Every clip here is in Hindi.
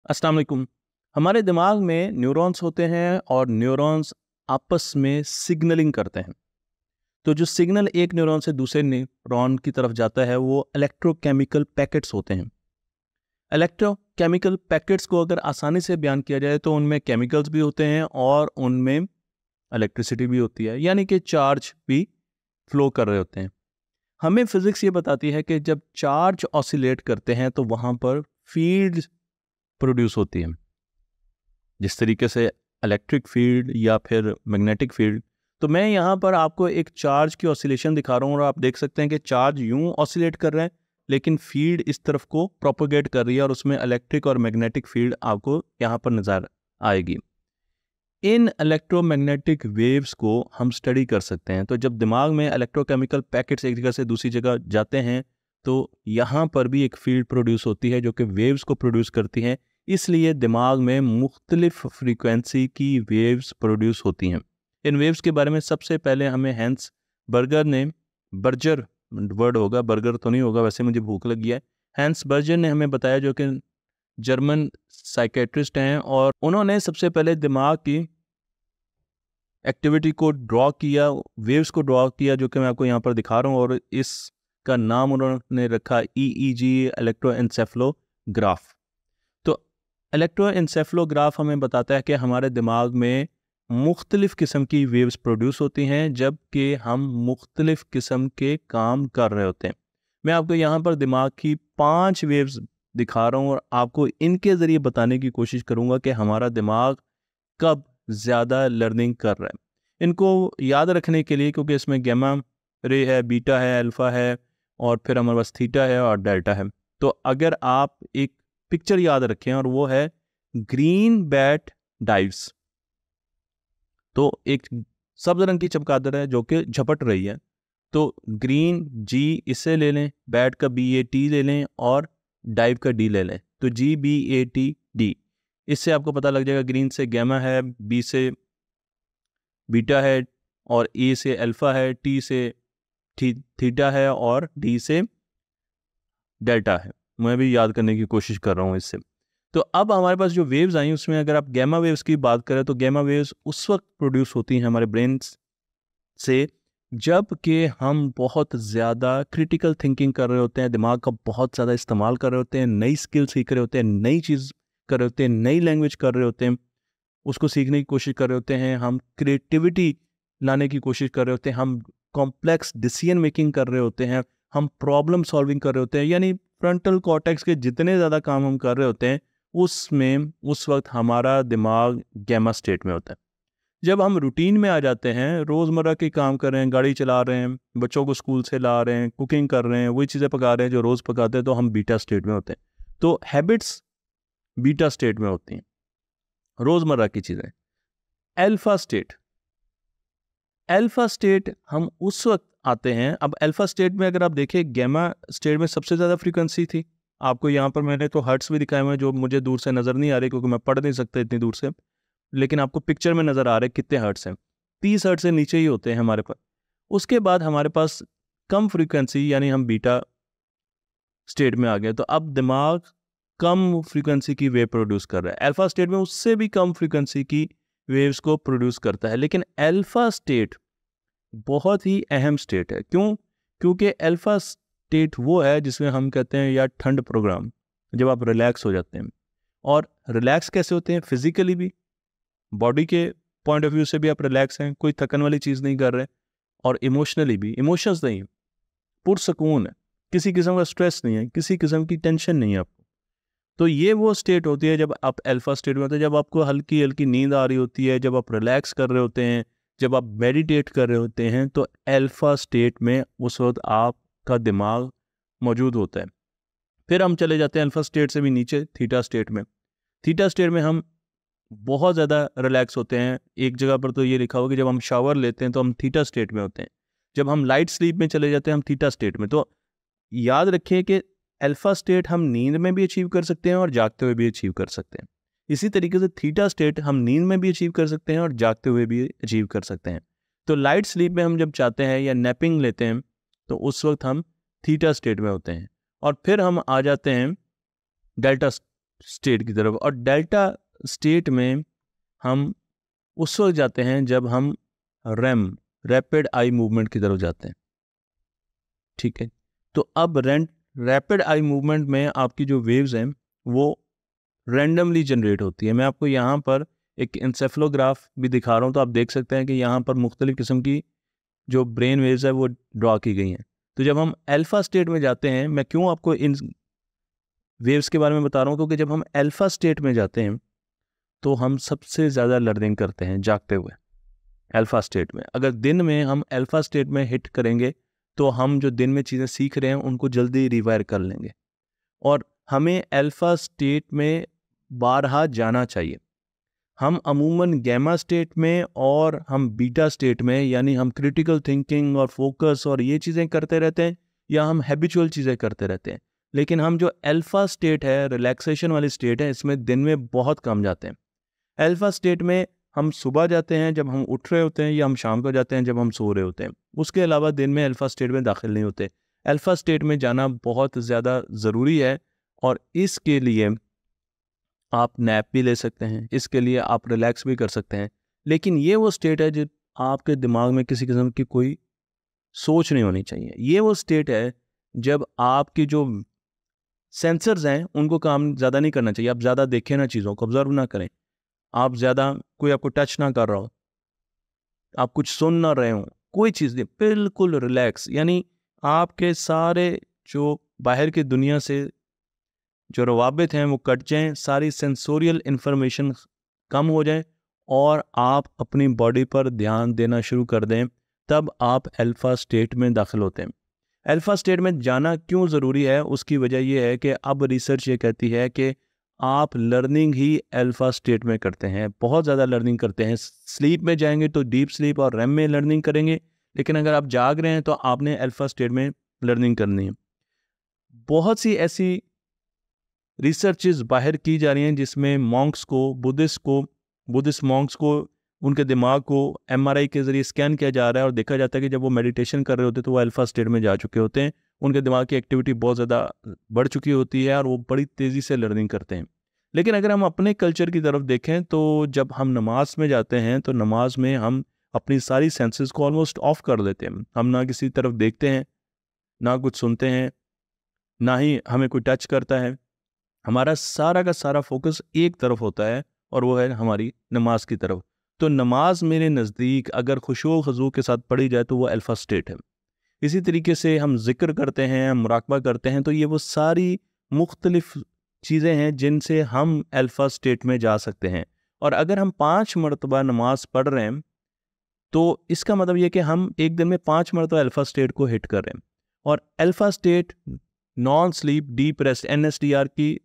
अस्सलाम वालेकुम। हमारे दिमाग में न्यूरॉन्स होते हैं और न्यूरॉन्स आपस में सिग्नलिंग करते हैं। तो जो सिग्नल एक न्यूरॉन से दूसरे न्यूरॉन की तरफ जाता है वो इलेक्ट्रोकेमिकल पैकेट्स होते हैं। इलेक्ट्रोकेमिकल पैकेट्स को अगर आसानी से बयान किया जाए तो उनमें केमिकल्स भी होते हैं और उनमें इलेक्ट्रिसिटी भी होती है, यानी कि चार्ज भी फ्लो कर रहे होते हैं। हमें फिजिक्स ये बताती है कि जब चार्ज ऑसिलेट करते हैं तो वहाँ पर फील्ड प्रोड्यूस होती है, जिस तरीके से इलेक्ट्रिक फील्ड या फिर मैग्नेटिक फील्ड। तो मैं यहाँ पर आपको एक चार्ज की ऑसिलेशन दिखा रहा हूँ और आप देख सकते हैं कि चार्ज यूं ऑसिलेट कर रहे हैं लेकिन फील्ड इस तरफ को प्रोपोगेट कर रही है और उसमें इलेक्ट्रिक और मैग्नेटिक फील्ड आपको यहाँ पर नजर आएगी। इन इलेक्ट्रोमैग्नेटिक वेव्स को हम स्टडी कर सकते हैं। तो जब दिमाग में इलेक्ट्रोकेमिकल पैकेट्स एक जगह से दूसरी जगह जाते हैं तो यहाँ पर भी एक फील्ड प्रोड्यूस होती है जो कि वेव्स को प्रोड्यूस करती हैं। इसलिए दिमाग में मुख्तलिफ फ्रीक्वेंसी की वेव्स प्रोड्यूस होती हैं। इन वेव्स के बारे में सबसे पहले हमें हैंस बर्गर ने, बर्जर वर्ड होगा, बर्गर तो नहीं होगा, वैसे मुझे भूख लगी है, हैंस बर्जर ने हमें बताया, जो कि जर्मन साइकेट्रिस्ट हैं, और उन्होंने सबसे पहले दिमाग की एक्टिविटी को ड्रॉ किया, वेव्स को ड्रॉ किया, जो कि मैं आपको यहाँ पर दिखा रहा हूँ, और इसका नाम उन्होंने रखा EEG, इलेक्ट्रोएन्सेफलोग्राफ। तो इलेक्ट्रोएन्सेफलोग्राफ हमें बताता है कि हमारे दिमाग में मुख्तलिफ किस्म की वेव्स प्रोड्यूस होती हैं जबकि हम मुख्तलिफ किस्म के काम कर रहे होते हैं। मैं आपको यहाँ पर दिमाग की 5 वेव्स दिखा रहा हूँ और आपको इनके ज़रिए बताने की कोशिश करूँगा कि हमारा दिमाग कब ज़्यादा लर्निंग कर रहा है। इनको याद रखने के लिए, क्योंकि इसमें गैमा रे है, बीटा है, अल्फ़ा है, और फिर हमारे पास थीटा है और डेल्टा है। तो अगर आप एक पिक्चर याद रखें और वो है ग्रीन बैट डाइव्स, तो एक सब्ज रंग की चमगादड़ है जो कि झपट रही है। तो ग्रीन G इससे ले लें, बैट का BAT ले लें और डाइव का D ले लें, तो GBATD। इससे आपको पता लग जाएगा ग्रीन से गैमा है, B से बीटा है, और A से अल्फा है, T से थीटा है और D से डेल्टा है। मैं भी याद करने की कोशिश कर रहा हूँ इससे। तो अब हमारे पास जो वेव्स आई उसमें अगर आप गैमा वेव्स की बात करें तो गैमा वेव्स उस वक्त प्रोड्यूस होती हैं हमारे ब्रेन से जब कि हम बहुत ज़्यादा क्रिटिकल थिंकिंग कर रहे होते हैं, दिमाग का बहुत ज़्यादा इस्तेमाल कर रहे होते हैं, नई स्किल सीख रहे होते हैं, नई चीज़ कर रहे होते हैं, नई लैंग्वेज कर रहे होते हैं, उसको सीखने की कोशिश कर रहे होते हैं, हम क्रिएटिविटी लाने की कोशिश कर रहे होते हैं, हम कॉम्प्लेक्स डिसीजन मेकिंग कर रहे होते हैं, हम प्रॉब्लम सॉल्विंग कर रहे होते हैं। यानी फ्रंटल कॉर्टेक्स के जितने ज़्यादा काम हम कर रहे होते हैं उसमें उस वक्त हमारा दिमाग गैमा स्टेट में होता है। जब हम रूटीन में आ जाते हैं, रोज़मर्रा के काम कर रहे हैं, गाड़ी चला रहे हैं, बच्चों को स्कूल से ला रहे हैं, कुकिंग कर रहे हैं, वही चीज़ें पका रहे हैं जो रोज़ पकाते हैं, तो हम बीटा स्टेट में होते हैं। तो हैबिट्स बीटा स्टेट में होती हैं, रोज़मर्रा की चीज़ें। अल्फा स्टेट, अल्फा स्टेट हम उस वक्त आते हैं। अब अल्फा स्टेट में अगर आप देखें, गैमा स्टेट में सबसे ज़्यादा फ्रीक्वेंसी थी। आपको यहाँ पर मैंने तो हर्ट्स भी दिखाए हुए हैं जो मुझे दूर से नज़र नहीं आ रहे क्योंकि मैं पढ़ नहीं सकता इतनी दूर से, लेकिन आपको पिक्चर में नज़र आ रहे कितने हर्ट्स हैं। 30 हर्ट्स से नीचे ही होते हैं हमारे पास। उसके बाद हमारे पास कम फ्रीक्वेंसी, यानी हम बीटा स्टेट में आ गए, तो अब दिमाग कम फ्रीक्वेंसी की वेव प्रोड्यूस कर रहा है। अल्फा स्टेट में उससे भी कम फ्रीक्वेंसी की वेव्स को प्रोड्यूस करता है। लेकिन अल्फा स्टेट बहुत ही अहम स्टेट है। क्यों? क्योंकि अल्फा स्टेट वो है जिसमें हम कहते हैं या ठंड प्रोग्राम, जब आप रिलैक्स हो जाते हैं। और रिलैक्स कैसे होते हैं? फिजिकली भी, बॉडी के पॉइंट ऑफ व्यू से भी आप रिलैक्स हैं, कोई थकन वाली चीज़ नहीं कर रहे, और इमोशनली भी, इमोशंस नहीं, पुरसकून है, किसी किस्म का स्ट्रेस नहीं है, किसी किस्म की टेंशन नहीं है आपको। तो ये वो स्टेट होती है जब आप अल्फा स्टेट में होते हैं, जब आपको हल्की हल्की नींद आ रही होती है, जब आप रिलैक्स कर रहे होते हैं, जब आप मेडिटेट कर रहे होते हैं, तो अल्फा स्टेट में उस वक्त आपका दिमाग मौजूद होता है। फिर हम चले जाते हैं अल्फा स्टेट से भी नीचे, थीटा स्टेट में। थीटा स्टेट में हम बहुत ज़्यादा रिलैक्स होते हैं। एक जगह पर तो ये लिखा हुआ कि जब हम शावर लेते हैं तो हम थीटा स्टेट में होते हैं। जब हम लाइट स्लीप में चले जाते हैं हम थीटा स्टेट में। तो याद रखें कि अल्फा स्टेट हम नींद में भी अचीव कर सकते हैं और जागते हुए भी अचीव कर सकते हैं। इसी तरीके से थीटा स्टेट हम नींद में भी अचीव कर सकते हैं और जागते हुए भी अचीव कर सकते हैं। तो लाइट स्लीप में हम जब चाहते हैं या नैपिंग लेते हैं तो उस वक्त हम थीटा स्टेट में होते हैं। और फिर हम आ जाते हैं डेल्टा स्टेट की तरफ, और डेल्टा स्टेट में हम उस वक्त जाते हैं जब हम रैम, रैपिड आई मूवमेंट की तरफ जाते हैं। ठीक है, तो अब रैपिड आई मूवमेंट में आपकी जो वेव्स हैं वो रैंडमली जनरेट होती है। मैं आपको यहाँ पर एक इंसेफ्लोग्राफ भी दिखा रहा हूँ, तो आप देख सकते हैं कि यहाँ पर मुख्तलिफ किस्म की जो ब्रेन वेव्स है वो ड्रॉ की गई हैं। तो जब हम अल्फा स्टेट में जाते हैं, मैं क्यों आपको इन वेव्स के बारे में बता रहा हूँ, क्योंकि जब हम अल्फा स्टेट में जाते हैं तो हम सबसे ज़्यादा लर्निंग करते हैं जागते हुए अल्फा स्टेट में। अगर दिन में हम अल्फा स्टेट में हिट करेंगे तो हम जो दिन में चीज़ें सीख रहे हैं उनको जल्दी रिवायर कर लेंगे, और हमें अल्फा स्टेट में बारहा जाना चाहिए। हम अमूमन गैमा स्टेट में और हम बीटा स्टेट में, यानी हम क्रिटिकल थिंकिंग और फोकस और ये चीज़ें करते रहते हैं, या हम हैबिचुअल चीज़ें करते रहते हैं। लेकिन हम जो अल्फा स्टेट है, रिलैक्सेशन वाली स्टेट है, इसमें दिन में बहुत कम जाते हैं। अल्फा स्टेट में हम सुबह जाते हैं जब हम उठ रहे होते हैं, या हम शाम को जाते हैं जब हम सो रहे होते हैं। उसके अलावा दिन में अल्फा स्टेट में दाखिल नहीं होते। अल्फा स्टेट में जाना बहुत ज़्यादा ज़रूरी है, और इसके लिए आप नैप भी ले सकते हैं, इसके लिए आप रिलैक्स भी कर सकते हैं। लेकिन ये वो स्टेट है जो आपके दिमाग में किसी किस्म की कोई सोच नहीं होनी चाहिए। ये वो स्टेट है जब आपकी जो सेंसर्स हैं उनको काम ज़्यादा नहीं करना चाहिए। आप ज़्यादा देखें ना, चीज़ों को ऑब्जर्व ना करें, आप ज़्यादा कोई आपको टच ना कर रहा हो, आप कुछ सुन ना रहे हो, कोई चीज़ नहीं, बिल्कुल रिलैक्स। यानी आपके सारे जो बाहर की दुनिया से जो रवाबित हैं वो कट जाएं, सारी सेंसोरियल इन्फॉर्मेशन कम हो जाए, और आप अपनी बॉडी पर ध्यान देना शुरू कर दें, तब आप अल्फा स्टेट में दाखिल होते हैं। अल्फा स्टेट में जाना क्यों ज़रूरी है, उसकी वजह यह है कि अब रिसर्च ये कहती है कि आप लर्निंग ही अल्फा स्टेट में करते हैं, बहुत ज़्यादा लर्निंग करते हैं। स्लीप में जाएंगे तो डीप स्लीप और रैम में लर्निंग करेंगे, लेकिन अगर आप जाग रहे हैं तो आपने अल्फा स्टेट में लर्निंग करनी है। बहुत सी ऐसी रिसर्चेस बाहर की जा रही हैं जिसमें मॉन्क्स को, बुद्धिस्ट मॉन्क्स को, उनके दिमाग को एमआरआई के ज़रिए स्कैन किया जा रहा है, और देखा जाता है कि जब वो मेडिटेशन कर रहे होते हैं तो वो अल्फा स्टेट में जा चुके होते हैं। उनके दिमाग की एक्टिविटी बहुत ज़्यादा बढ़ चुकी होती है और वो बड़ी तेज़ी से लर्निंग करते हैं। लेकिन अगर हम अपने कल्चर की तरफ देखें तो जब हम नमाज में जाते हैं तो नमाज में हम अपनी सारी सेंसेस को ऑलमोस्ट ऑफ कर देते हैं। हम ना किसी तरफ देखते हैं, ना कुछ सुनते हैं, ना ही हमें कोई टच करता है। हमारा सारा का सारा फोकस एक तरफ होता है, और वो है हमारी नमाज की तरफ। तो नमाज मेरे नज़दीक अगर खुशू खजू के साथ पढ़ी जाए तो वो अल्फा स्टेट है। इसी तरीके से हम जिक्र करते हैं, मुराकबा करते हैं, तो ये वो सारी मुख्तलिफ चीज़ें हैं जिनसे हम अल्फा स्टेट में जा सकते हैं। और अगर हम 5 मरतबा नमाज पढ़ रहे हैं तो इसका मतलब ये कि हम एक दिन में 5 मरतबा अल्फा स्टेट को हिट कर रहे हैं। और alpha state non sleep deep rest NSDR की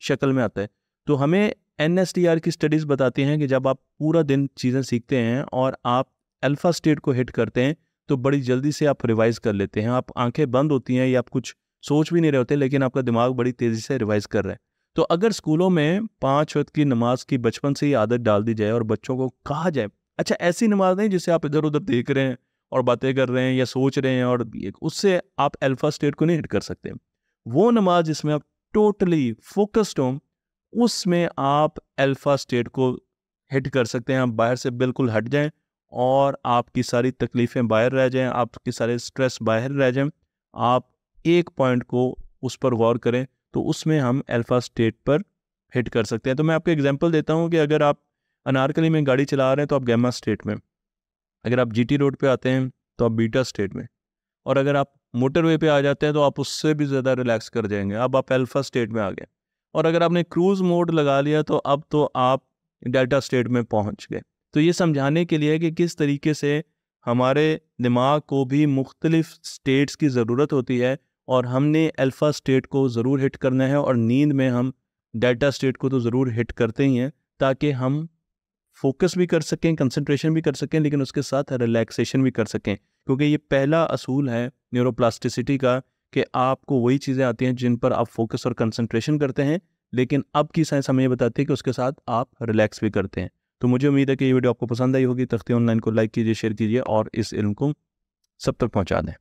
शक्ल में आता है। तो हमें NSDR की स्टडीज़ बताती हैं कि जब आप पूरा दिन चीज़ें सीखते हैं और आप अल्फा स्टेट को हिट करते हैं तो बड़ी जल्दी से आप रिवाइज़ कर लेते हैं। आप आंखें बंद होती हैं या आप कुछ सोच भी नहीं रहे होते, लेकिन आपका दिमाग बड़ी तेज़ी से रिवाइज़ कर रहा है। तो अगर स्कूलों में 5 वक्त की नमाज की बचपन से ही आदत डाल दी जाए और बच्चों को कहा जाए, अच्छा ऐसी नमाज नहीं जिसे आप इधर उधर देख रहे हैं और बातें कर रहे हैं या सोच रहे हैं, और उससे आप अल्फा स्टेट को नहीं हिट कर सकते। वो नमाज जिसमें आप टोटली फोकस्ड हो, उसमें आप अल्फा स्टेट को हिट कर सकते हैं। आप बाहर से बिल्कुल हट जाएं और आपकी सारी तकलीफ़ें बाहर रह जाएं, आपके सारे स्ट्रेस बाहर रह जाएं। आप एक पॉइंट को उस पर गौर करें, तो उसमें हम अल्फा स्टेट पर हिट कर सकते हैं। तो मैं आपको एग्जांपल देता हूं कि अगर आप अनारकली में गाड़ी चला रहे हैं तो आप गैमा स्टेट में, अगर आप GT रोड पे आते हैं तो आप बीटा स्टेट में, और अगर आप मोटरवे पे आ जाते हैं तो आप उससे भी ज़्यादा रिलैक्स कर जाएंगे, अब आप अल्फा स्टेट में आ गए। और अगर आपने क्रूज़ मोड लगा लिया तो अब तो आप डेल्टा स्टेट में पहुंच गए। तो ये समझाने के लिए कि किस तरीके से हमारे दिमाग को भी मुख्तलिफ स्टेट्स की ज़रूरत होती है, और हमने अल्फा स्टेट को ज़रूर हिट करना है, और नींद में हम डेल्टा स्टेट को तो ज़रूर हिट करते ही हैं, ताकि हम फोकस भी कर सकें, कंसंट्रेशन भी कर सकें, लेकिन उसके साथ रिलैक्सेशन भी कर सकें। क्योंकि ये पहला असूल है न्यूरोप्लास्टिसिटी का कि आपको वही चीज़ें आती हैं जिन पर आप फोकस और कंसंट्रेशन करते हैं, लेकिन अब की साइंस हमें ये बताती है कि उसके साथ आप रिलैक्स भी करते हैं। तो मुझे उम्मीद है कि ये वीडियो आपको पसंद आई होगी। तख्ती ऑनलाइन को लाइक कीजिए, शेयर कीजिए और इस इल्म को सब तक पहुँचा दें।